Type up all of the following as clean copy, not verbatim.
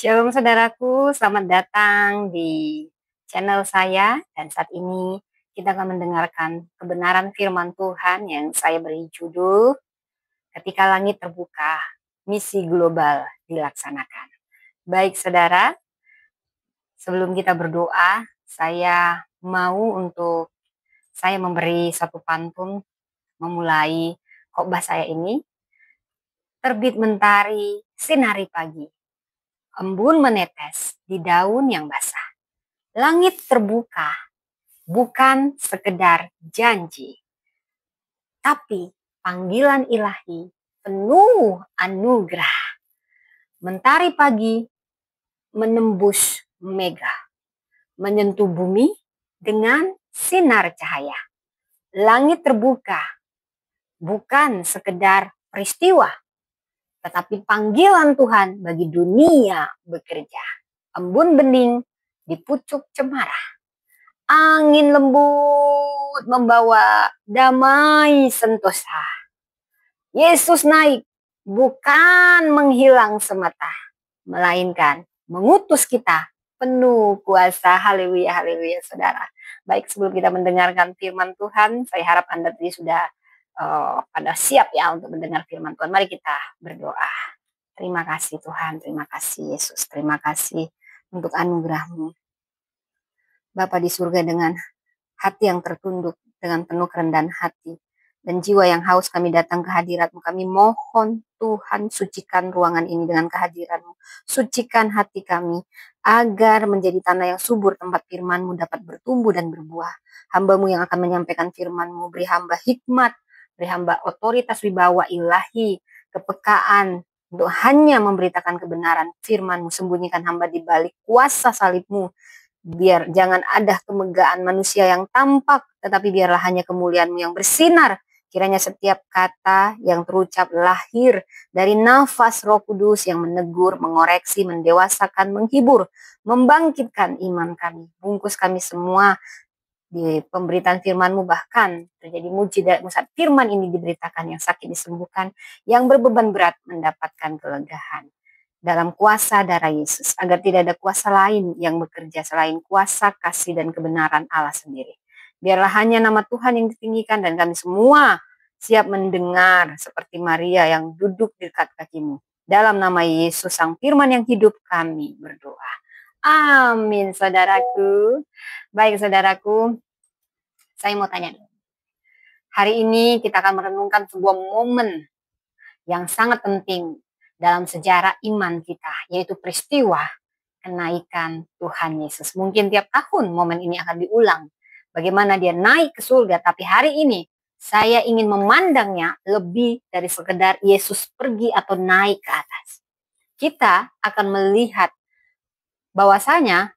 Shalom saudaraku, selamat datang di channel saya dan saat ini kita akan mendengarkan kebenaran firman Tuhan yang saya beri judul Ketika Langit Terbuka, Misi Global Dilaksanakan. Baik saudara, sebelum kita berdoa, saya mau saya memberi satu pantun memulai khotbah saya ini. Terbit mentari, sinari pagi, embun menetes di daun yang basah. Langit terbuka, bukan sekedar janji, tapi panggilan ilahi penuh anugerah. Mentari pagi menembus mega, menyentuh bumi dengan sinar cahaya. Langit terbuka, bukan sekedar peristiwa, tetapi panggilan Tuhan bagi dunia bekerja. Embun bening di pucuk cemara. Angin lembut membawa damai sentosa. Yesus naik bukan menghilang semata, melainkan mengutus kita penuh kuasa. Haleluya, haleluya saudara. Baik, sebelum kita mendengarkan firman Tuhan, saya harap Anda tadi sudah pada siap ya untuk mendengar firman Tuhan. Mari kita berdoa. Terima kasih Tuhan, terima kasih Yesus, terima kasih untuk anugerah-Mu. Bapa di surga, dengan hati yang tertunduk, dengan penuh kerendahan hati, dan jiwa yang haus kami datang ke hadirat-Mu. Kami mohon Tuhan, sucikan ruangan ini dengan kehadiran-Mu. Sucikan hati kami, agar menjadi tanah yang subur, tempat firman-Mu dapat bertumbuh dan berbuah. Hamba-Mu yang akan menyampaikan firman-Mu, beri hamba hikmat, beri hamba otoritas wibawa ilahi, kepekaan, untuk hanya memberitakan kebenaran firman-Mu. Sembunyikan hamba di balik kuasa salib-Mu, biar jangan ada kemegahan manusia yang tampak, tetapi biarlah hanya kemuliaan-Mu yang bersinar. Kiranya setiap kata yang terucap lahir dari nafas Roh Kudus yang menegur, mengoreksi, mendewasakan, menghibur, membangkitkan iman kami. Bungkus kami semua di pemberitaan firman-Mu, bahkan terjadi mujizat saat firman ini diberitakan, yang sakit disembuhkan, yang berbeban berat mendapatkan kelegaan. Dalam kuasa darah Yesus, agar tidak ada kuasa lain yang bekerja selain kuasa kasih dan kebenaran Allah sendiri. Biarlah hanya nama Tuhan yang ditinggikan, dan kami semua siap mendengar seperti Maria yang duduk di dekat kaki-Mu. Dalam nama Yesus Sang Firman yang hidup kami berdoa. Amin, saudaraku. Baik saudaraku, saya mau tanya. Hari ini kita akan merenungkan sebuah momen yang sangat penting dalam sejarah iman kita, yaitu peristiwa kenaikan Tuhan Yesus. Mungkin tiap tahun momen ini akan diulang, bagaimana dia naik ke surga, tapi hari ini saya ingin memandangnya lebih dari sekedar Yesus pergi atau naik ke atas. Kita akan melihat bahwasanya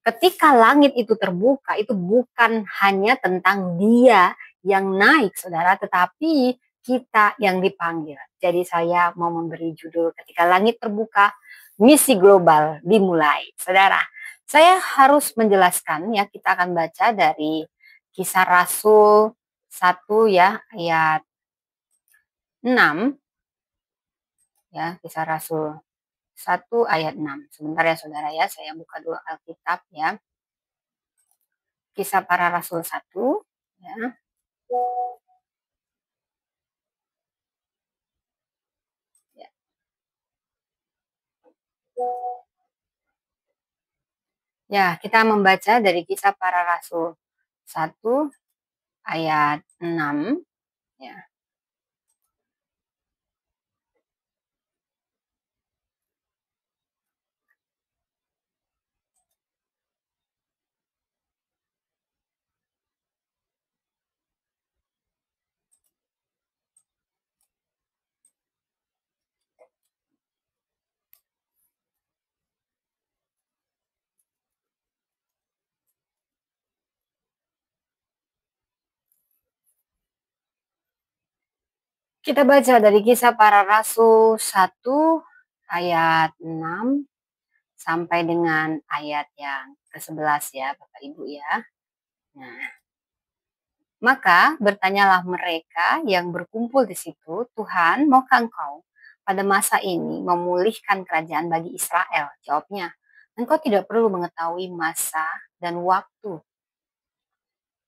ketika langit itu terbuka, itu bukan hanya tentang dia yang naik, saudara, tetapi kita yang dipanggil. Jadi saya mau memberi judul Ketika Langit Terbuka, Misi Global Dimulai. Saudara, saya harus menjelaskan ya, kita akan baca dari Kisah Rasul 1 ya, ayat 6. Ya, Kisah Rasul 1 ayat 6. Sebentar ya saudara ya, saya buka dulu Alkitab ya. Kisah Para Rasul 1 ya. Ya, kita membaca dari Kisah Para Rasul 1 ayat 6 ya. Kita baca dari Kisah Para Rasul 1 ayat 6 sampai dengan ayat yang ke-11 ya, Bapak Ibu ya. Nah, maka bertanyalah mereka yang berkumpul di situ, Tuhan, maukah Engkau pada masa ini memulihkan kerajaan bagi Israel? Jawabnya, engkau tidak perlu mengetahui masa dan waktu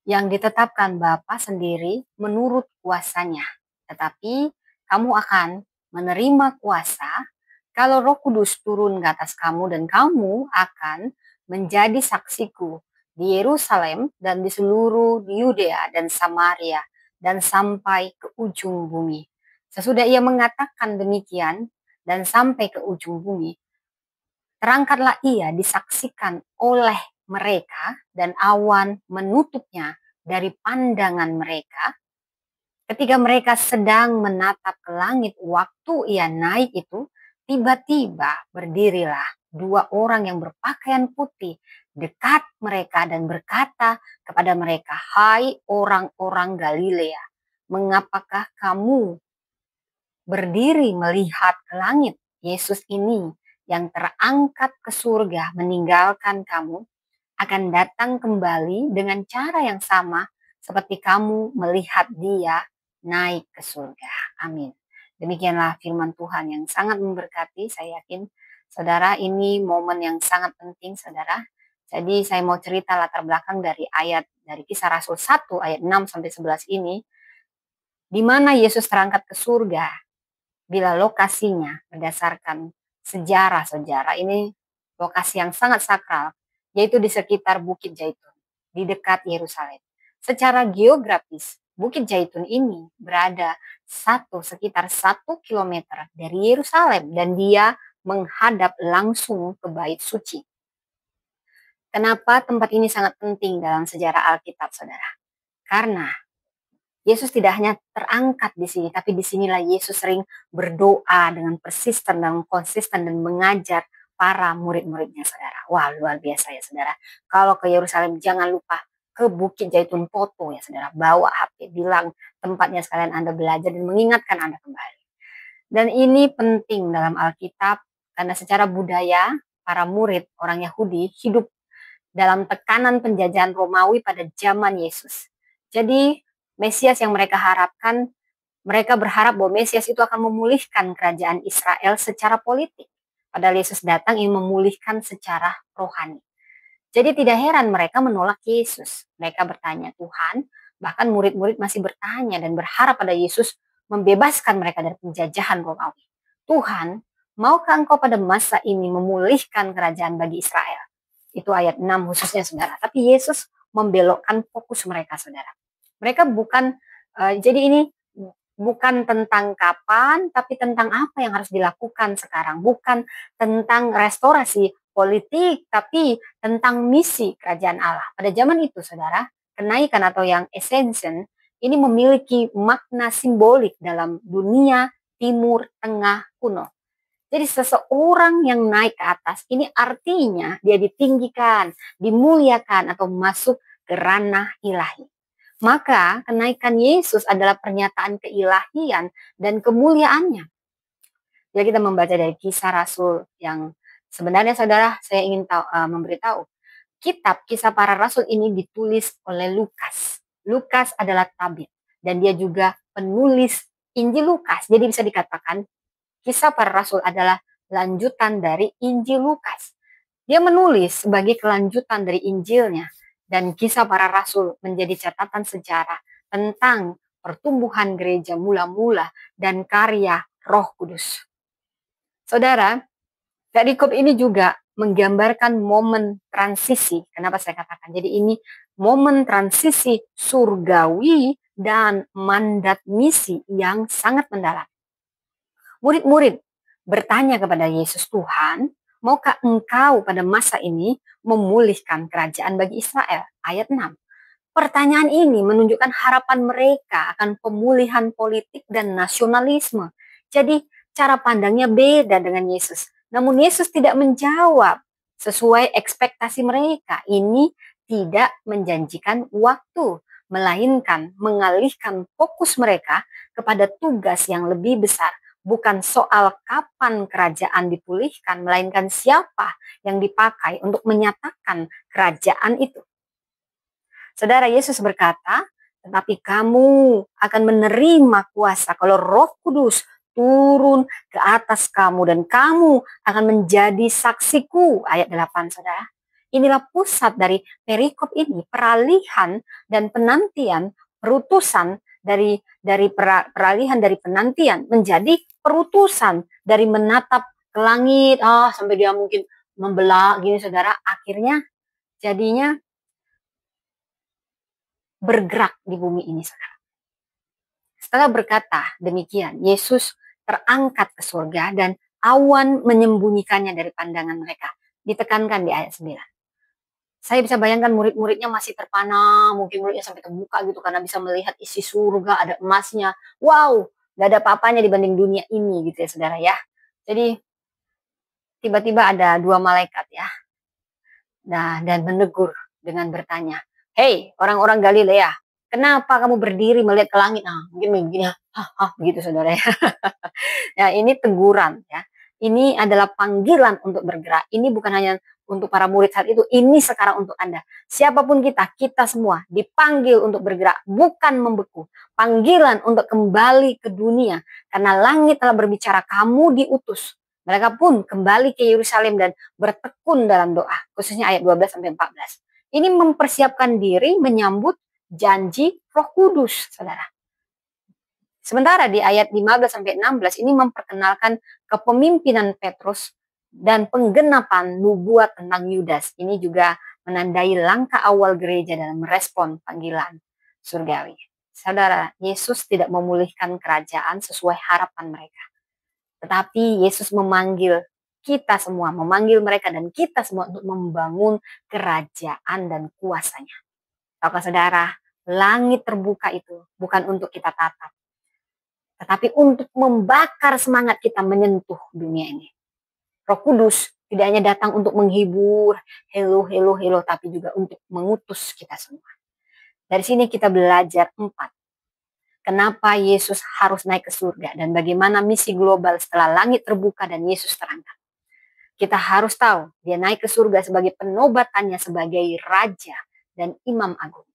yang ditetapkan Bapa sendiri menurut kuasanya. Tetapi kamu akan menerima kuasa kalau Roh Kudus turun ke atas kamu, dan kamu akan menjadi saksiku di Yerusalem dan di seluruh Yudea dan Samaria dan sampai ke ujung bumi. Sesudah ia mengatakan demikian dan sampai ke ujung bumi, terangkatlah ia disaksikan oleh mereka, dan awan menutupnya dari pandangan mereka. Ketika mereka sedang menatap ke langit waktu ia naik itu, tiba-tiba berdirilah dua orang yang berpakaian putih dekat mereka dan berkata kepada mereka, "Hai orang-orang Galilea, mengapakah kamu berdiri melihat ke langit? Yesus ini yang terangkat ke surga meninggalkan kamu akan datang kembali dengan cara yang sama seperti kamu melihat dia naik ke surga." Amin. Demikianlah firman Tuhan yang sangat memberkati. Saya yakin saudara, ini momen yang sangat penting saudara. Jadi saya mau cerita latar belakang dari Kisah Rasul 1 ayat 6 sampai 11 ini, di mana Yesus terangkat ke surga. Bila lokasinya berdasarkan sejarah ini lokasi yang sangat sakral, yaitu di sekitar Bukit Zaitun, di dekat Yerusalem. Secara geografis, Bukit Zaitun ini berada sekitar 1 kilometer dari Yerusalem, dan dia menghadap langsung ke Bait Suci. Kenapa tempat ini sangat penting dalam sejarah Alkitab, saudara? Karena Yesus tidak hanya terangkat di sini, tapi disinilah Yesus sering berdoa dengan persisten dan konsisten dan mengajar para murid-muridnya, saudara. Wah, luar biasa ya, saudara. Kalau ke Yerusalem, jangan lupa ke Bukit Zaitun, foto ya, saudara. Bawa HP, bilang tempatnya sekalian Anda belajar dan mengingatkan Anda kembali. Dan ini penting dalam Alkitab, karena secara budaya, para murid orang Yahudi hidup dalam tekanan penjajahan Romawi pada zaman Yesus. Jadi Mesias yang mereka harapkan, mereka berharap bahwa Mesias itu akan memulihkan kerajaan Israel secara politik. Padahal Yesus datang ingin memulihkan secara rohani. Jadi tidak heran mereka menolak Yesus. Mereka bertanya, Tuhan, bahkan murid-murid masih bertanya dan berharap pada Yesus membebaskan mereka dari penjajahan Romawi. Tuhan, maukah engkau pada masa ini memulihkan kerajaan bagi Israel? Itu ayat 6 khususnya, saudara. Tapi Yesus membelokkan fokus mereka, saudara. Mereka bukan, jadi ini bukan tentang kapan, tapi tentang apa yang harus dilakukan sekarang. Bukan tentang restorasi politik, tapi tentang misi kerajaan Allah. Pada zaman itu, saudara, kenaikan atau yang ascension ini memiliki makna simbolik dalam dunia Timur Tengah kuno. Jadi seseorang yang naik ke atas ini artinya dia ditinggikan, dimuliakan, atau masuk ke ranah ilahi. Maka kenaikan Yesus adalah pernyataan keilahian dan kemuliaannya. Jadi kita membaca dari Kisah Rasul yang sebenarnya, saudara, saya ingin memberitahu, kitab Kisah Para Rasul ini ditulis oleh Lukas. Lukas adalah tabib dan dia juga penulis Injil Lukas. Jadi bisa dikatakan Kisah Para Rasul adalah lanjutan dari Injil Lukas. Dia menulis sebagai kelanjutan dari Injilnya, dan Kisah Para Rasul menjadi catatan sejarah tentang pertumbuhan gereja mula-mula dan karya Roh Kudus. Saudara, perikop ini juga menggambarkan momen transisi. Kenapa saya katakan? Jadi ini momen transisi surgawi dan mandat misi yang sangat mendalam. Murid-murid bertanya kepada Yesus, Tuhan, maukah engkau pada masa ini memulihkan kerajaan bagi Israel? Ayat 6. Pertanyaan ini menunjukkan harapan mereka akan pemulihan politik dan nasionalisme. Jadi cara pandangnya beda dengan Yesus. Namun Yesus tidak menjawab sesuai ekspektasi mereka. Ini tidak menjanjikan waktu, melainkan mengalihkan fokus mereka kepada tugas yang lebih besar. Bukan soal kapan kerajaan dipulihkan, melainkan siapa yang dipakai untuk menyatakan kerajaan itu. Saudara, Yesus berkata, tetapi kamu akan menerima kuasa kalau Roh Kudus turun ke atas kamu dan kamu akan menjadi saksiku. Ayat 8, saudara. Inilah pusat dari perikop ini, peralihan dan penantian, perutusan dari peralihan dari penantian menjadi perutusan, dari menatap ke langit, sampai dia mungkin membelah gini, saudara, akhirnya jadinya bergerak di bumi ini, saudara. Setelah berkata demikian, Yesus terangkat ke surga dan awan menyembunyikannya dari pandangan mereka. Ditekankan di ayat 9. Saya bisa bayangkan murid-muridnya masih terpana, mungkin mulutnya sampai terbuka gitu karena bisa melihat isi surga, ada emasnya. Wow, gak ada apa-apanya dibanding dunia ini gitu ya, saudara ya. Jadi tiba-tiba ada dua malaikat ya. Nah, dan menegur dengan bertanya, "Hei, orang-orang Galilea, kenapa kamu berdiri melihat ke langit?" Nah, mungkin begini, begitu saudara ya. Ya, ini teguran ya. Ini adalah panggilan untuk bergerak. Ini bukan hanya untuk para murid saat itu, ini sekarang untuk Anda. Siapapun kita semua dipanggil untuk bergerak, bukan membeku. Panggilan untuk kembali ke dunia, karena langit telah berbicara, kamu diutus. Mereka pun kembali ke Yerusalem dan bertekun dalam doa, khususnya ayat 12-14. Ini mempersiapkan diri menyambut janji Roh Kudus, saudara. Sementara di ayat 15-16 ini memperkenalkan kepemimpinan Petrus dan penggenapan nubuat tentang Yudas. Ini juga menandai langkah awal gereja dalam merespon panggilan surgawi. Saudara, Yesus tidak memulihkan kerajaan sesuai harapan mereka. Tetapi Yesus memanggil kita semua, memanggil mereka dan kita semua untuk membangun kerajaan dan kuasanya. Tahukah saudara, langit terbuka itu bukan untuk kita tatap, tetapi untuk membakar semangat kita menyentuh dunia ini. Roh Kudus tidak hanya datang untuk menghibur, hello, tapi juga untuk mengutus kita semua. Dari sini kita belajar 4. Kenapa Yesus harus naik ke surga dan bagaimana misi global setelah langit terbuka dan Yesus terangkat. Kita harus tahu dia naik ke surga sebagai penobatannya sebagai Raja dan Imam Agung.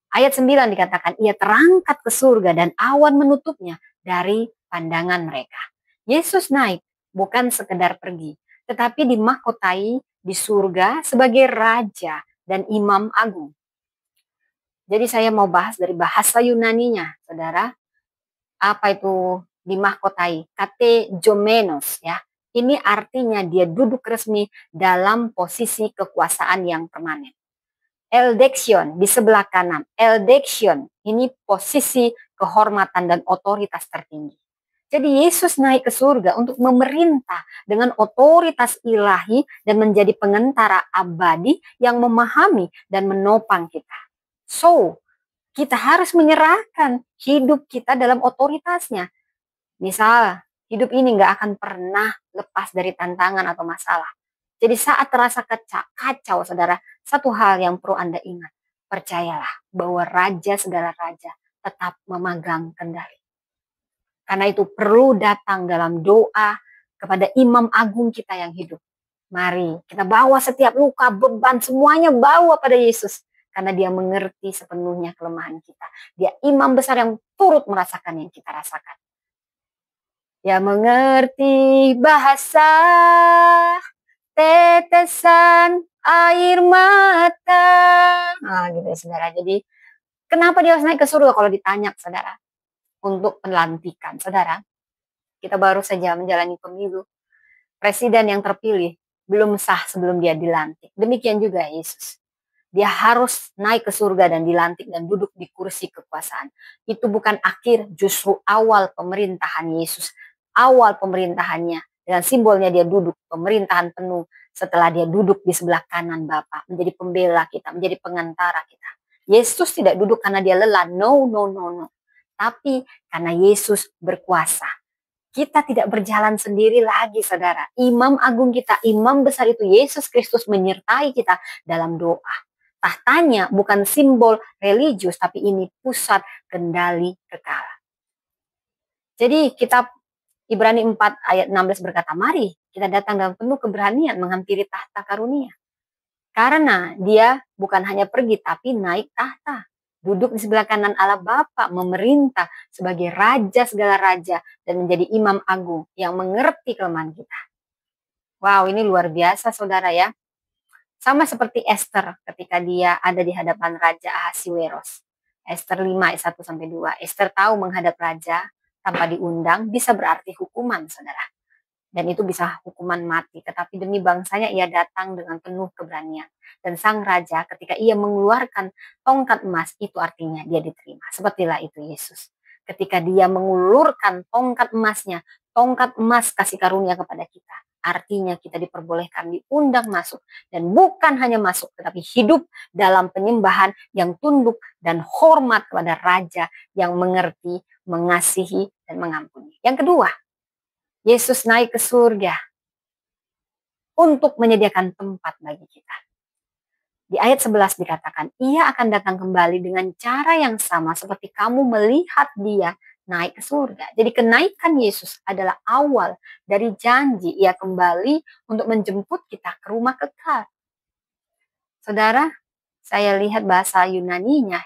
Ayat 9 dikatakan, ia terangkat ke surga dan awan menutupnya dari pandangan mereka. Yesus naik bukan sekedar pergi, tetapi dimahkotai di surga sebagai Raja dan Imam Agung. Jadi saya mau bahas dari bahasa Yunaninya, saudara. Apa itu dimahkotai? Katejomenos ya. Ini artinya dia duduk resmi dalam posisi kekuasaan yang permanen. Eldexion di sebelah kanan. Eldexion ini posisi kehormatan dan otoritas tertinggi. Jadi Yesus naik ke surga untuk memerintah dengan otoritas ilahi dan menjadi pengentara abadi yang memahami dan menopang kita. So, kita harus menyerahkan hidup kita dalam otoritasnya. Misal, hidup ini gak akan pernah lepas dari tantangan atau masalah. Jadi saat terasa kacau, saudara, satu hal yang perlu Anda ingat. Percayalah bahwa Raja segala Raja tetap memegang kendali. Karena itu perlu datang dalam doa kepada Imam Agung kita yang hidup. Mari kita bawa setiap luka, beban, semuanya bawa pada Yesus. Karena dia mengerti sepenuhnya kelemahan kita. Dia imam besar yang turut merasakan yang kita rasakan. Dia mengerti bahasa tetesan air mata. Gitu ya saudara. Jadi kenapa dia harus naik ke surga kalau ditanya saudara? Untuk pelantikan saudara. Kita baru saja menjalani pemilu. Presiden yang terpilih belum sah sebelum dia dilantik. Demikian juga Yesus. Dia harus naik ke surga dan dilantik dan duduk di kursi kekuasaan. Itu bukan akhir, justru awal pemerintahan Yesus. Awal pemerintahannya. Dan simbolnya dia duduk pemerintahan penuh setelah dia duduk di sebelah kanan Bapa, menjadi pembela kita, menjadi pengantara kita. Yesus tidak duduk karena dia lelah. No. Tapi karena Yesus berkuasa. Kita tidak berjalan sendiri lagi, saudara. Imam Agung kita, imam besar itu Yesus Kristus menyertai kita dalam doa. Tahtanya bukan simbol religius, tapi ini pusat kendali kekal. Jadi kitab Ibrani 4 ayat 16 berkata, mari kita datang dalam penuh keberanian menghampiri tahta karunia. Karena dia bukan hanya pergi, tapi naik tahta. duduk di sebelah kanan Allah Bapa, memerintah sebagai raja segala raja dan menjadi imam agung yang mengerti kelemahan kita. Wow, ini luar biasa saudara ya. Sama seperti Esther ketika dia ada di hadapan Raja Ahasiweros. Esther 5 ayat 1 sampai 2. Esther tahu menghadap raja tanpa diundang bisa berarti hukuman, saudara. Dan itu bisa hukuman mati. Tetapi demi bangsanya ia datang dengan penuh keberanian. Dan sang raja ketika ia mengeluarkan tongkat emas, itu artinya dia diterima. Sepertilah itu Yesus. Ketika dia mengulurkan tongkat emasnya, tongkat emas kasih karunia kepada kita. Artinya kita diperbolehkan, diundang masuk. Dan bukan hanya masuk, tetapi hidup dalam penyembahan yang tunduk dan hormat kepada raja yang mengerti, mengasihi, dan mengampuni. Yang kedua, Yesus naik ke surga untuk menyediakan tempat bagi kita. Di ayat 11 dikatakan, ia akan datang kembali dengan cara yang sama seperti kamu melihat dia naik ke surga. Jadi kenaikan Yesus adalah awal dari janji ia kembali untuk menjemput kita ke rumah kekal. Saudara, saya lihat bahasa Yunaninya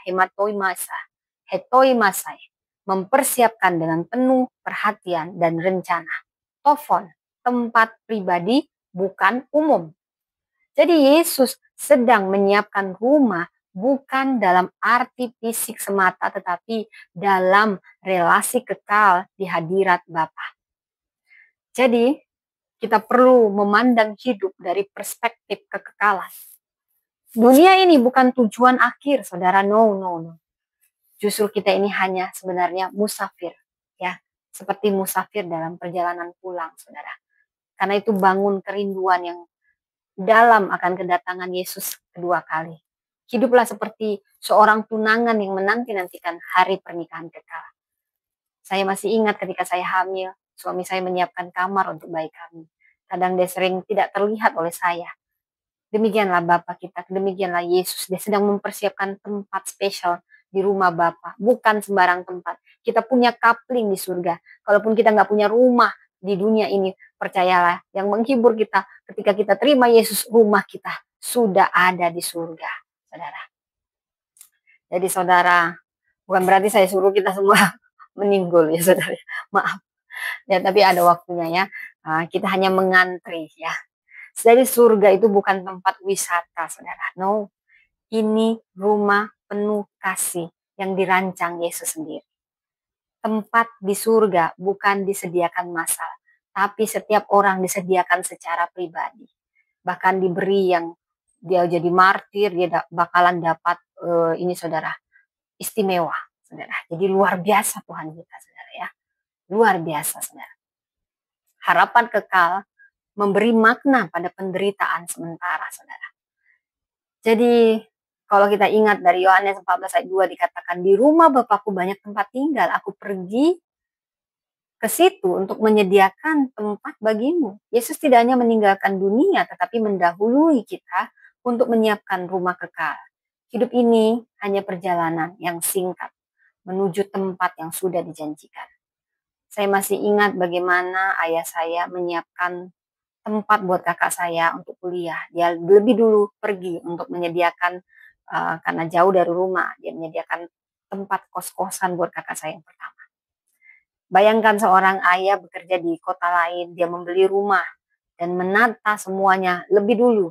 hetoimasai, mempersiapkan dengan penuh perhatian dan rencana. Tofon, tempat pribadi bukan umum. Jadi Yesus sedang menyiapkan rumah bukan dalam arti fisik semata tetapi dalam relasi kekal di hadirat Bapa. Jadi kita perlu memandang hidup dari perspektif kekekalan. Dunia ini bukan tujuan akhir, saudara. No. Justru kita ini hanya sebenarnya musafir, ya, seperti musafir dalam perjalanan pulang, saudara. Karena itu bangun kerinduan yang dalam akan kedatangan Yesus kedua kali. Hiduplah seperti seorang tunangan yang menanti-nantikan hari pernikahan kekal. Saya masih ingat ketika saya hamil, suami saya menyiapkan kamar untuk bayi kami. Kadang dia sering tidak terlihat oleh saya. Demikianlah Bapa kita, demikianlah Yesus. Dia sedang mempersiapkan tempat spesial di rumah Bapa. Bukan sembarang tempat. Kita punya kapling di surga. Kalaupun kita nggak punya rumah di dunia ini, percayalah, yang menghibur kita ketika kita terima Yesus, rumah kita sudah ada di surga, saudara. Jadi saudara, bukan berarti saya suruh kita semua meninggul ya saudara. Maaf. Ya, tapi ada waktunya ya. Kita hanya mengantri ya. Jadi surga itu bukan tempat wisata, saudara. No, ini rumah penuh kasih yang dirancang Yesus sendiri. Tempat di surga bukan disediakan massal, tapi setiap orang disediakan secara pribadi. Bahkan diberi yang dia jadi martir, dia bakalan dapat ini saudara, istimewa, saudara. Jadi luar biasa Tuhan kita, saudara ya. Luar biasa, saudara. Harapan kekal memberi makna pada penderitaan sementara, saudara. Jadi kalau kita ingat dari Yohanes 14 ayat 2 dikatakan, di rumah Bapakku banyak tempat tinggal, aku pergi ke situ untuk menyediakan tempat bagimu. Yesus tidak hanya meninggalkan dunia, tetapi mendahului kita untuk menyiapkan rumah kekal. Hidup ini hanya perjalanan yang singkat menuju tempat yang sudah dijanjikan. Saya masih ingat bagaimana ayah saya menyiapkan tempat buat kakak saya untuk kuliah. Dia lebih dulu pergi untuk menyediakan, karena jauh dari rumah, dia menyediakan tempat kos-kosan buat kakak saya yang pertama. Bayangkan seorang ayah bekerja di kota lain, dia membeli rumah dan menata semuanya lebih dulu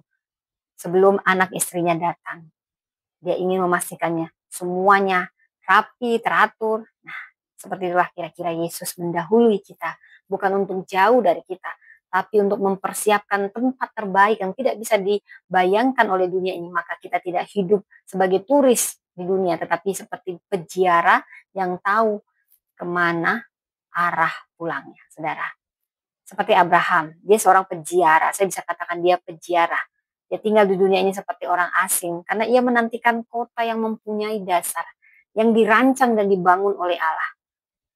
sebelum anak istrinya datang. Dia ingin memastikannya semuanya rapi, teratur. Nah, seperti itulah kira-kira Yesus mendahului kita, bukan untuk jauh dari kita, tapi untuk mempersiapkan tempat terbaik yang tidak bisa dibayangkan oleh dunia ini. Maka kita tidak hidup sebagai turis di dunia, tetapi seperti peziarah yang tahu kemana arah pulangnya, saudara. Seperti Abraham, dia seorang peziarah. Saya bisa katakan dia peziarah. Dia tinggal di dunia ini seperti orang asing, karena ia menantikan kota yang mempunyai dasar, yang dirancang dan dibangun oleh Allah.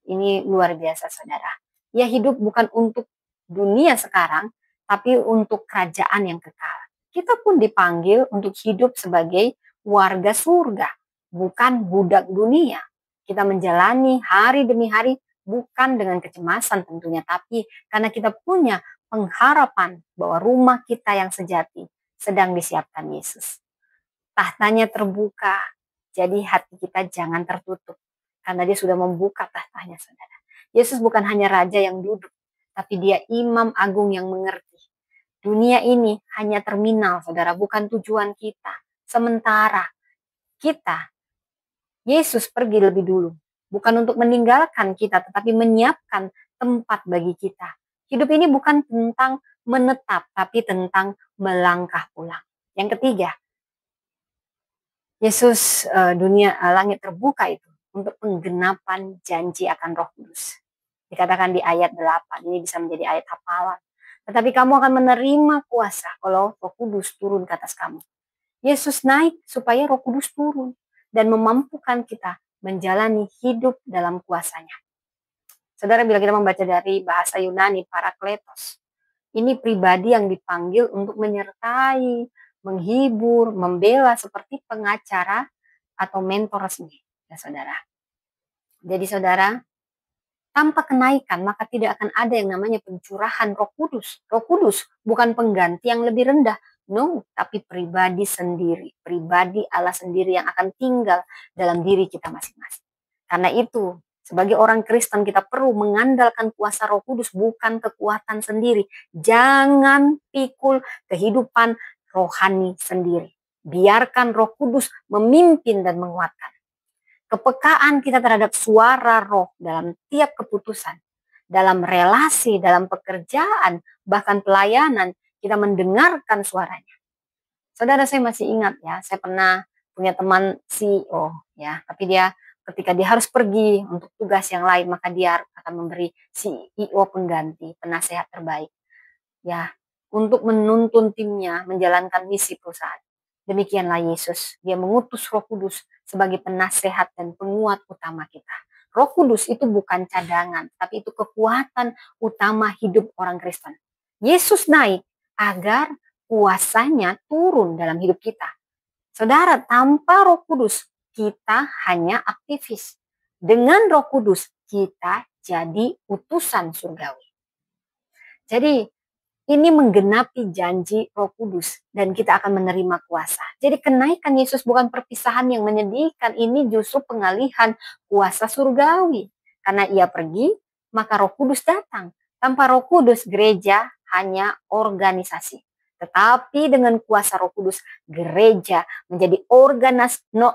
Ini luar biasa, saudara. Ia hidup bukan untuk dunia sekarang, tapi untuk kerajaan yang kekal. Kita pun dipanggil untuk hidup sebagai warga surga, bukan budak dunia. Kita menjalani hari demi hari bukan dengan kecemasan tentunya, tapi karena kita punya pengharapan bahwa rumah kita yang sejati sedang disiapkan Yesus. Tahtanya terbuka, Jadi hati kita jangan tertutup. Karena dia sudah membuka tahtanya, saudara. Yesus bukan hanya raja yang duduk, tapi dia imam agung yang mengerti. Dunia ini hanya terminal, saudara, bukan tujuan kita. Sementara kita, Yesus pergi lebih dulu. Bukan untuk meninggalkan kita, tetapi menyiapkan tempat bagi kita. Hidup ini bukan tentang menetap, tapi tentang melangkah pulang. Yang ketiga, Yesus langit terbuka itu untuk penggenapan janji akan Roh Kudus. Dikatakan di ayat 8, ini bisa menjadi ayat hafalan. Tetapi kamu akan menerima kuasa kalau Roh Kudus turun ke atas kamu. Yesus naik supaya Roh Kudus turun dan memampukan kita menjalani hidup dalam kuasanya. Saudara, bila kita membaca dari bahasa Yunani, Parakletos, ini pribadi yang dipanggil untuk menyertai, menghibur, membela seperti pengacara atau mentor resmi, ya saudara. Jadi saudara, tanpa kenaikan maka tidak akan ada yang namanya pencurahan Roh Kudus. Roh Kudus bukan pengganti yang lebih rendah, no, tapi pribadi sendiri, pribadi Allah sendiri yang akan tinggal dalam diri kita masing-masing. Karena itu, sebagai orang Kristen kita perlu mengandalkan kuasa Roh Kudus, bukan kekuatan sendiri. Jangan pikul kehidupan rohani sendiri. Biarkan Roh Kudus memimpin dan menguatkan. Kepekaan kita terhadap suara Roh dalam tiap keputusan, dalam relasi, dalam pekerjaan, bahkan pelayanan, kita mendengarkan suaranya. Saudara, saya masih ingat ya, saya pernah punya teman CEO ya, tapi dia ketika dia harus pergi untuk tugas yang lain, maka dia akan memberi CEO pengganti, penasehat terbaik ya, untuk menuntun timnya menjalankan misi perusahaan. Demikianlah Yesus, dia mengutus Roh Kudus sebagai penasehat dan penguat utama kita. Roh Kudus itu bukan cadangan, tapi itu kekuatan utama hidup orang Kristen. Yesus naik agar kuasanya turun dalam hidup kita. Saudara, tanpa Roh Kudus kita hanya aktivis. Dengan Roh Kudus kita jadi utusan surgawi. Jadi ini menggenapi janji Roh Kudus dan kita akan menerima kuasa. Jadi kenaikan Yesus bukan perpisahan yang menyedihkan, ini justru pengalihan kuasa surgawi. Karena ia pergi, maka Roh Kudus datang. Tanpa Roh Kudus, gereja hanya organisasi. Tetapi dengan kuasa Roh Kudus, gereja menjadi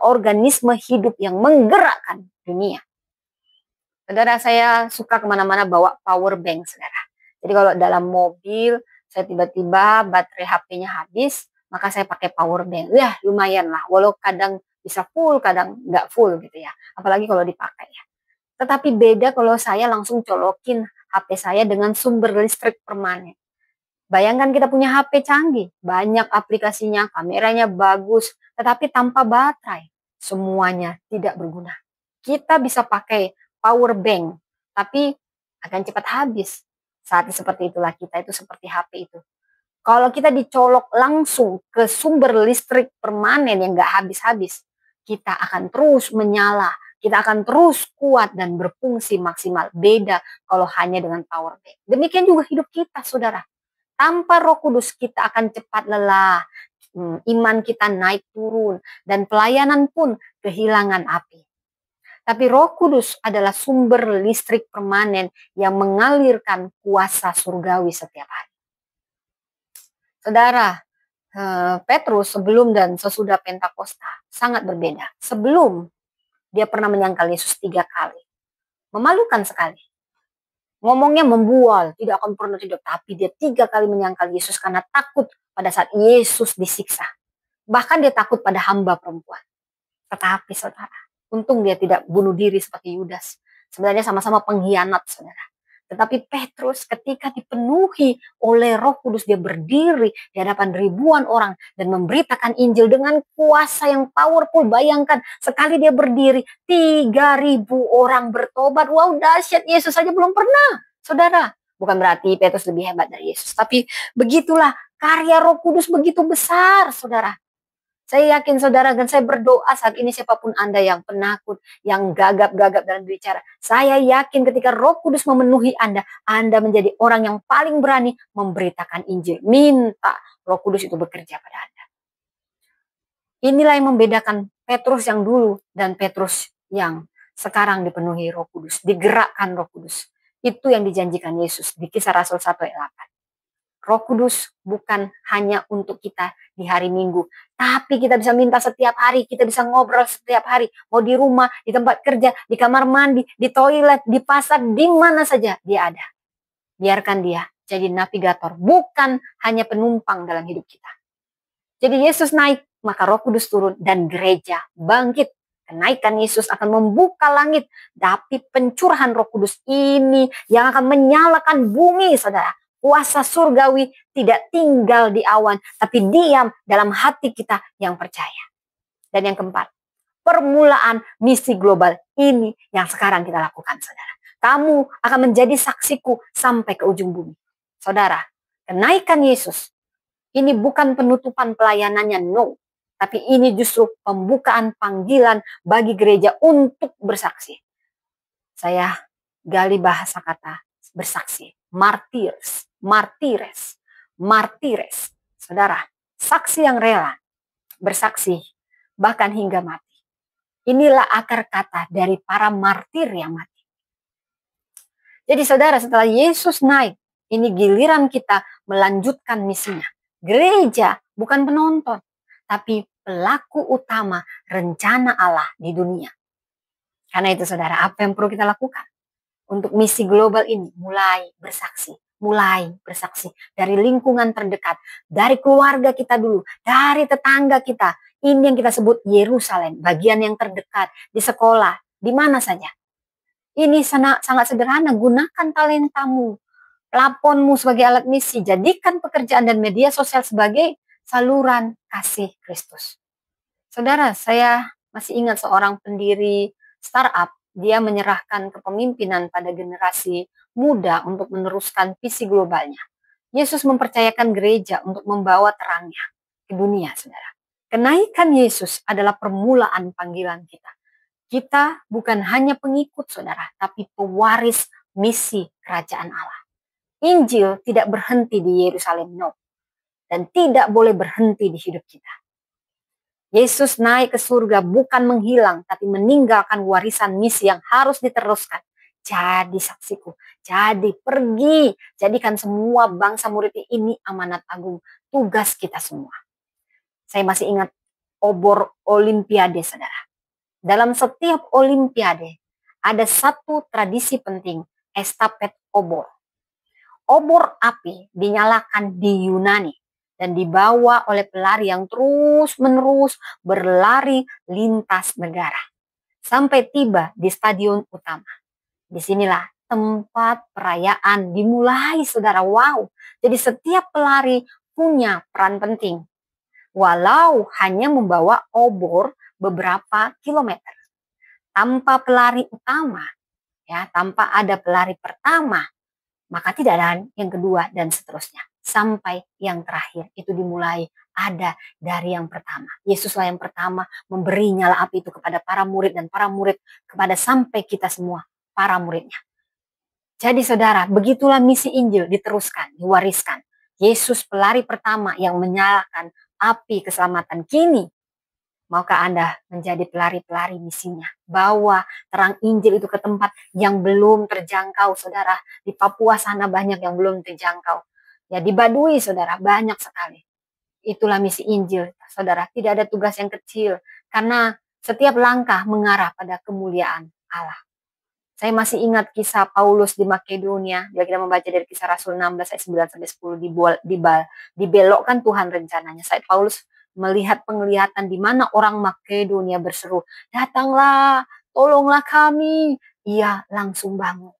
organisme hidup yang menggerakkan dunia. Saudara, saya suka kemana-mana bawa power bank, saudara. Jadi kalau dalam mobil, saya tiba-tiba baterai HP-nya habis, maka saya pakai power bank. Ya, lumayan lah. Walau kadang bisa full, kadang nggak full gitu ya. Apalagi kalau dipakai ya. Tetapi beda kalau saya langsung colokin HP saya dengan sumber listrik permanen. Bayangkan kita punya HP canggih, banyak aplikasinya, kameranya bagus, tetapi tanpa baterai, semuanya tidak berguna. Kita bisa pakai power bank, tapi akan cepat habis. Saat seperti itulah kita itu seperti HP itu. Kalau kita dicolok langsung ke sumber listrik permanen yang gak habis-habis, kita akan terus menyala, kita akan terus kuat dan berfungsi maksimal. Beda kalau hanya dengan power bank. Demikian juga hidup kita, saudara. Tanpa Roh Kudus kita akan cepat lelah, iman kita naik turun, dan pelayanan pun kehilangan api. Tapi Roh Kudus adalah sumber listrik permanen yang mengalirkan kuasa surgawi setiap hari. Saudara, Petrus sebelum dan sesudah Pentakosta sangat berbeda. Sebelum, dia pernah menyangkal Yesus 3 kali. Memalukan sekali. Ngomongnya membual, tidak akan pernah tidak. Tapi dia 3 kali menyangkal Yesus karena takut pada saat Yesus disiksa. Bahkan dia takut pada hamba perempuan. Tetapi saudara, untung dia tidak bunuh diri seperti Yudas. Sebenarnya sama-sama pengkhianat, saudara. Tetapi Petrus ketika dipenuhi oleh Roh Kudus, dia berdiri di hadapan ribuan orang dan memberitakan Injil dengan kuasa yang powerful. Bayangkan, sekali dia berdiri, 3.000 orang bertobat. Wow, dahsyat. Yesus saja belum pernah, saudara. Bukan berarti Petrus lebih hebat dari Yesus, tapi begitulah karya Roh Kudus begitu besar, saudara. Saya yakin saudara, dan saya berdoa saat ini siapapun Anda yang penakut, yang gagap-gagap dalam berbicara. Saya yakin ketika Roh Kudus memenuhi Anda, Anda menjadi orang yang paling berani memberitakan Injil. Minta Roh Kudus itu bekerja pada Anda. Inilah yang membedakan Petrus yang dulu dan Petrus yang sekarang dipenuhi Roh Kudus, digerakkan Roh Kudus. Itu yang dijanjikan Yesus di Kisah Rasul 1 ayat 8. Roh Kudus bukan hanya untuk kita di hari Minggu, tapi kita bisa minta setiap hari, kita bisa ngobrol setiap hari, mau di rumah, di tempat kerja, di kamar mandi, di toilet, di pasar, di mana saja dia ada. Biarkan dia jadi navigator, bukan hanya penumpang dalam hidup kita. Jadi Yesus naik, maka Roh Kudus turun dan gereja bangkit. Kenaikan Yesus akan membuka langit, tapi pencurahan Roh Kudus ini yang akan menyalakan bumi, saudara. Kuasa surgawi tidak tinggal di awan, tapi diam dalam hati kita yang percaya. Dan yang keempat, permulaan misi global ini yang sekarang kita lakukan, saudara. Kamu akan menjadi saksiku sampai ke ujung bumi. Saudara, kenaikan Yesus ini bukan penutupan pelayanannya, no. Tapi ini justru pembukaan panggilan bagi gereja untuk bersaksi. Saya gali bahasa kata bersaksi. Martires, martires, martires. Saudara, saksi yang rela bersaksi bahkan hingga mati. Inilah akar kata dari para martir yang mati. Jadi saudara, setelah Yesus naik, ini giliran kita melanjutkan misinya. Gereja bukan penonton, tapi pelaku utama rencana Allah di dunia. Karena itu saudara, apa yang perlu kita lakukan? Untuk misi global ini, mulai bersaksi dari lingkungan terdekat, dari keluarga kita dulu, dari tetangga kita. Ini yang kita sebut Yerusalem, bagian yang terdekat, di sekolah, di mana saja. Ini sangat sederhana, gunakan talentamu, plafonmu sebagai alat misi, jadikan pekerjaan dan media sosial sebagai saluran kasih Kristus. Saudara, saya masih ingat seorang pendiri startup. Dia menyerahkan kepemimpinan pada generasi muda untuk meneruskan visi globalnya. Yesus mempercayakan gereja untuk membawa terangnya ke dunia, saudara. Kenaikan Yesus adalah permulaan panggilan kita. Kita bukan hanya pengikut, saudara, tapi pewaris misi kerajaan Allah. Injil tidak berhenti di Yerusalem, no. Dan tidak boleh berhenti di hidup kita. Yesus naik ke surga bukan menghilang, tapi meninggalkan warisan misi yang harus diteruskan. Jadi saksiku, jadi pergi, jadikan semua bangsa murid ini amanat agung, tugas kita semua. Saya masih ingat obor olimpiade, saudara. Dalam setiap olimpiade, ada satu tradisi penting, estafet obor. Obor api dinyalakan di Yunani dan dibawa oleh pelari yang terus-menerus berlari lintas negara. Sampai tiba di stadion utama. Disinilah tempat perayaan dimulai, saudara. Wow, jadi setiap pelari punya peran penting. Walau hanya membawa obor beberapa kilometer. Tanpa pelari utama, ya, tanpa ada pelari pertama, maka tidak ada yang kedua dan seterusnya. Sampai yang terakhir itu dimulai ada dari yang pertama. Yesuslah yang pertama memberi nyala api itu kepada para murid dan para murid kepada sampai kita semua para muridnya. Jadi saudara, begitulah misi Injil diteruskan, diwariskan. Yesus pelari pertama yang menyalakan api keselamatan. Kini maukah Anda menjadi pelari-pelari misinya? Bawa terang Injil itu ke tempat yang belum terjangkau, saudara. Di Papua sana banyak yang belum terjangkau. Ya, di Baduy, saudara, banyak sekali. Itulah misi Injil, saudara. Tidak ada tugas yang kecil. Karena setiap langkah mengarah pada kemuliaan Allah. Saya masih ingat kisah Paulus di Makedonia. Bila kita membaca dari Kisah Rasul 16 ayat 9-10, dibelokkan Tuhan rencananya. Saat Paulus melihat penglihatan di mana orang Makedonia berseru, datanglah, tolonglah kami. Ia langsung bangun.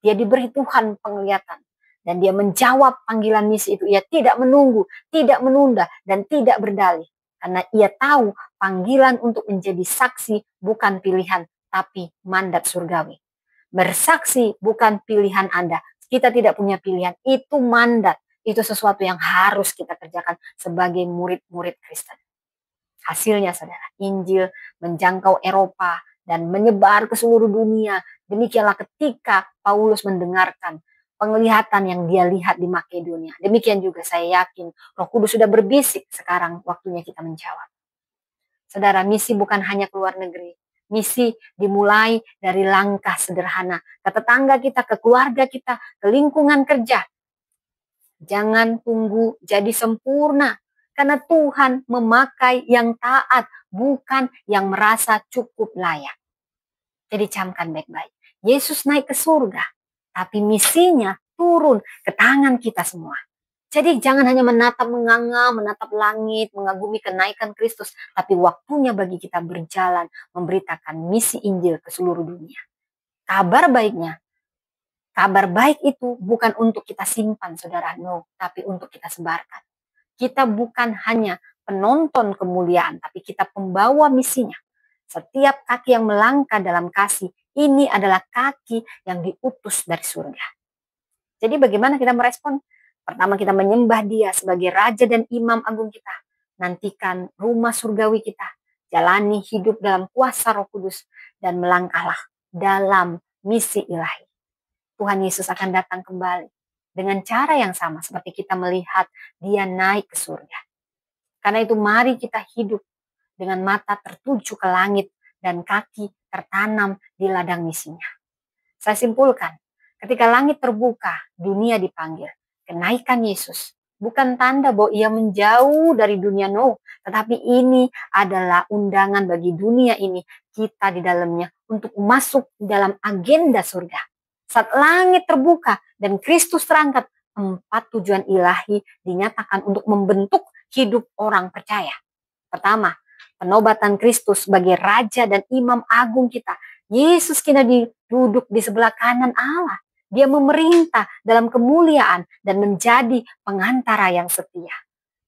Dia diberi Tuhan penglihatan. Dan dia menjawab panggilan misi itu. Ia tidak menunggu, tidak menunda, dan tidak berdalih. Karena ia tahu panggilan untuk menjadi saksi bukan pilihan, tapi mandat surgawi. Bersaksi bukan pilihan Anda. Kita tidak punya pilihan. Itu mandat. Itu sesuatu yang harus kita kerjakan sebagai murid-murid Kristen. Hasilnya, saudara, Injil menjangkau Eropa dan menyebar ke seluruh dunia. Demikianlah ketika Paulus mendengarkan penglihatan yang dia lihat di Makedonia. Demikian juga saya yakin Roh Kudus sudah berbisik, sekarang waktunya kita menjawab. Saudara, misi bukan hanya ke luar negeri. Misi dimulai dari langkah sederhana. Ke tetangga kita, ke keluarga kita, ke lingkungan kerja. Jangan tunggu jadi sempurna. Karena Tuhan memakai yang taat, bukan yang merasa cukup layak. Jadi camkan baik-baik. Yesus naik ke surga, tapi misinya turun ke tangan kita semua. Jadi jangan hanya menatap menganga, menatap langit, mengagumi kenaikan Kristus, tapi waktunya bagi kita berjalan memberitakan misi Injil ke seluruh dunia. Kabar baiknya, kabar baik itu bukan untuk kita simpan, saudara, no, tapi untuk kita sebarkan. Kita bukan hanya penonton kemuliaan, tapi kita pembawa misinya. Setiap kaki yang melangkah dalam kasih, ini adalah kaki yang diutus dari surga. Jadi bagaimana kita merespon? Pertama, kita menyembah Dia sebagai Raja dan Imam Agung kita. Nantikan rumah surgawi kita. Jalani hidup dalam kuasa Roh Kudus. Dan melangkahlah dalam misi ilahi. Tuhan Yesus akan datang kembali. Dengan cara yang sama seperti kita melihat Dia naik ke surga. Karena itu mari kita hidup dengan mata tertuju ke langit dan kaki tertanam di ladang misinya. Saya simpulkan, ketika langit terbuka, dunia dipanggil. Kenaikan Yesus bukan tanda bahwa ia menjauh dari dunia, no. Tetapi ini adalah undangan bagi dunia ini, kita di dalamnya, untuk masuk dalam agenda surga. Saat langit terbuka dan Kristus terangkat, 4 tujuan ilahi dinyatakan untuk membentuk hidup orang percaya. Pertama, penobatan Kristus sebagai Raja dan Imam Agung kita. Yesus kini duduk di sebelah kanan Allah. Dia memerintah dalam kemuliaan dan menjadi pengantara yang setia.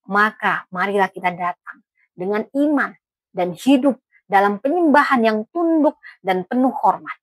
Maka marilah kita datang dengan iman dan hidup dalam penyembahan yang tunduk dan penuh hormat.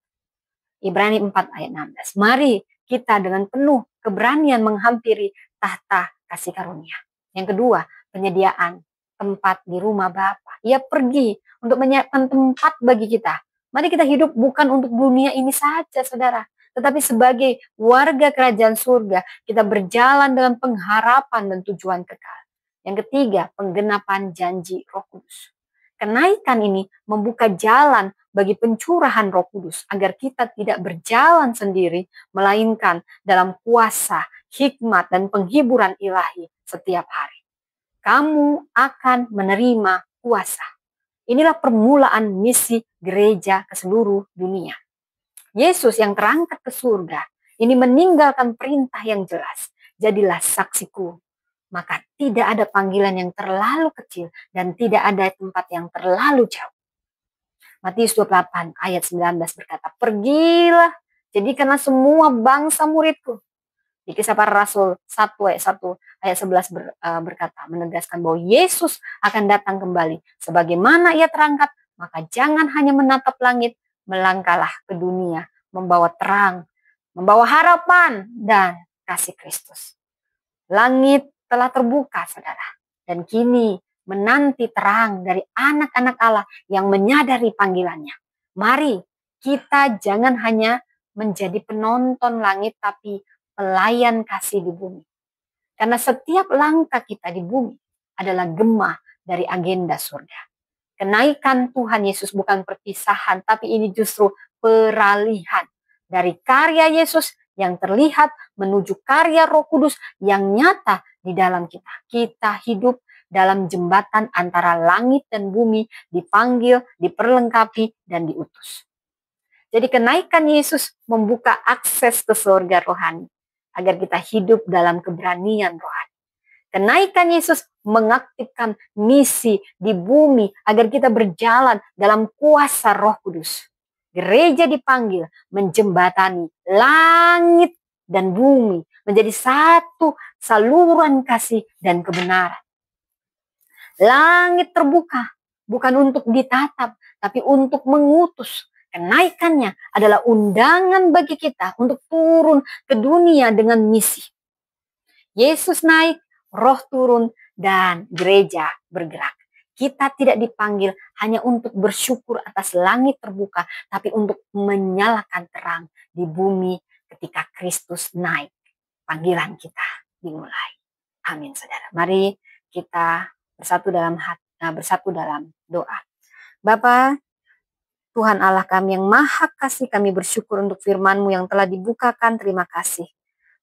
Ibrani 4 ayat 16. Mari kita dengan penuh keberanian menghampiri tahta kasih karunia. Yang kedua, penyediaan tempat di rumah Bapa. Ia pergi untuk menyiapkan tempat bagi kita. Mari kita hidup bukan untuk dunia ini saja, saudara. Tetapi sebagai warga kerajaan surga, kita berjalan dengan pengharapan dan tujuan kekal. Yang ketiga, penggenapan janji Roh Kudus. Kenaikan ini membuka jalan bagi pencurahan Roh Kudus agar kita tidak berjalan sendiri, melainkan dalam kuasa, hikmat, dan penghiburan ilahi setiap hari. Kamu akan menerima kuasa. Inilah permulaan misi gereja ke seluruh dunia. Yesus yang terangkat ke surga, ini meninggalkan perintah yang jelas. Jadilah saksiku. Maka tidak ada panggilan yang terlalu kecil dan tidak ada tempat yang terlalu jauh. Matius 28 ayat 19 berkata, pergilah, jadikanlah semua bangsa muridku. Di Kisah Para Rasul 1 ayat 11 berkata, menegaskan bahwa Yesus akan datang kembali. Sebagaimana ia terangkat, maka jangan hanya menatap langit, melangkahlah ke dunia, membawa terang, membawa harapan dan kasih Kristus. Langit telah terbuka, saudara, dan kini menanti terang dari anak-anak Allah yang menyadari panggilannya. Mari kita jangan hanya menjadi penonton langit, tapi pelayan kasih di bumi. Karena setiap langkah kita di bumi adalah gema dari agenda surga. Kenaikan Tuhan Yesus bukan perpisahan, tapi ini justru peralihan dari karya Yesus yang terlihat menuju karya Roh Kudus yang nyata di dalam kita. Kita hidup dalam jembatan antara langit dan bumi, dipanggil, diperlengkapi, dan diutus. Jadi kenaikan Yesus membuka akses ke surga rohani, agar kita hidup dalam keberanian rohani. Kenaikan Yesus mengaktifkan misi di bumi agar kita berjalan dalam kuasa Roh Kudus. Gereja dipanggil menjembatani langit dan bumi menjadi satu saluran kasih dan kebenaran. Langit terbuka bukan untuk ditatap, tapi untuk mengutus. Kenaikannya adalah undangan bagi kita untuk turun ke dunia dengan misi. Yesus naik, Roh turun, dan gereja bergerak. Kita tidak dipanggil hanya untuk bersyukur atas langit terbuka, tapi untuk menyalakan terang di bumi ketika Kristus naik. Panggilan kita dimulai. Amin, saudara. Mari kita bersatu dalam doa. Bapa, Tuhan Allah kami yang maha kasih, kami bersyukur untuk firman-Mu yang telah dibukakan. Terima kasih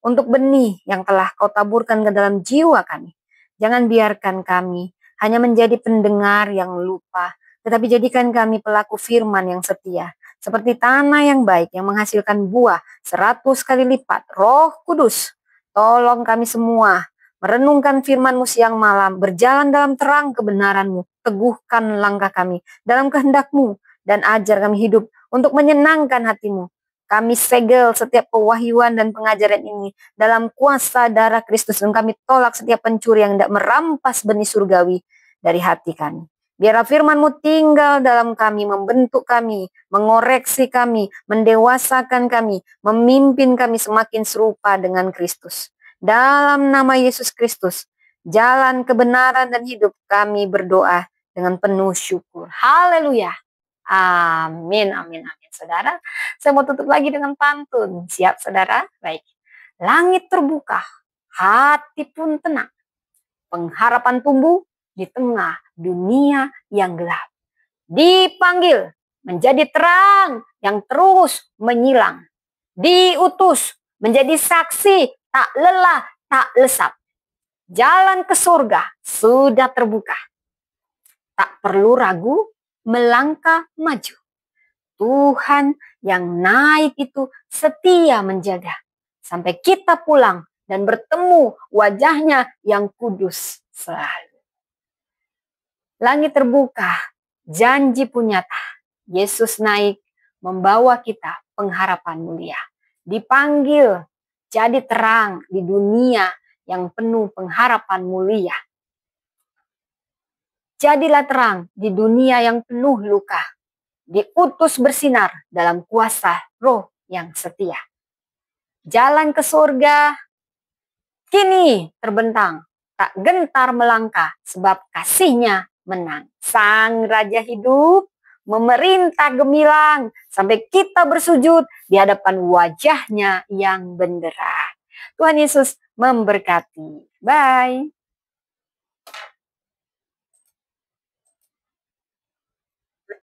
untuk benih yang telah Kau taburkan ke dalam jiwa kami. Jangan biarkan kami hanya menjadi pendengar yang lupa, tetapi jadikan kami pelaku firman yang setia. Seperti tanah yang baik yang menghasilkan buah 100 kali lipat. Roh Kudus, tolong kami semua merenungkan firman-Mu siang malam, berjalan dalam terang kebenaran-Mu. Teguhkan langkah kami dalam kehendak-Mu, dan ajar kami hidup untuk menyenangkan hati-Mu. Kami segel setiap pewahyuan dan pengajaran ini dalam kuasa darah Kristus, dan kami tolak setiap pencuri yang hendak merampas benih surgawi dari hati kami. Biarlah firman-Mu tinggal dalam kami, membentuk kami, mengoreksi kami, mendewasakan kami, memimpin kami semakin serupa dengan Kristus. Dalam nama Yesus Kristus, jalan kebenaran dan hidup, kami berdoa dengan penuh syukur. Haleluya. Amin, amin, amin. Saudara, saya mau tutup lagi dengan pantun. Siap, saudara? Baik. Langit terbuka, hati pun tenang. Pengharapan tumbuh di tengah dunia yang gelap. Dipanggil menjadi terang yang terus menyilang. Diutus menjadi saksi tak lelah, tak lesap. Jalan ke surga sudah terbuka. Tak perlu ragu, melangkah maju. Tuhan yang naik itu setia menjaga sampai kita pulang dan bertemu wajahnya yang kudus selalu. Langit terbuka, janji pun nyata. Yesus naik membawa kita pengharapan mulia. Dipanggil jadi terang di dunia yang penuh pengharapan mulia. Jadilah terang di dunia yang penuh luka. Diutus bersinar dalam kuasa Roh yang setia. Jalan ke surga kini terbentang, tak gentar melangkah sebab kasih-Nya menang. Sang Raja hidup, memerintah gemilang sampai kita bersujud di hadapan wajah-Nya yang benderang. Tuhan Yesus memberkati. Bye.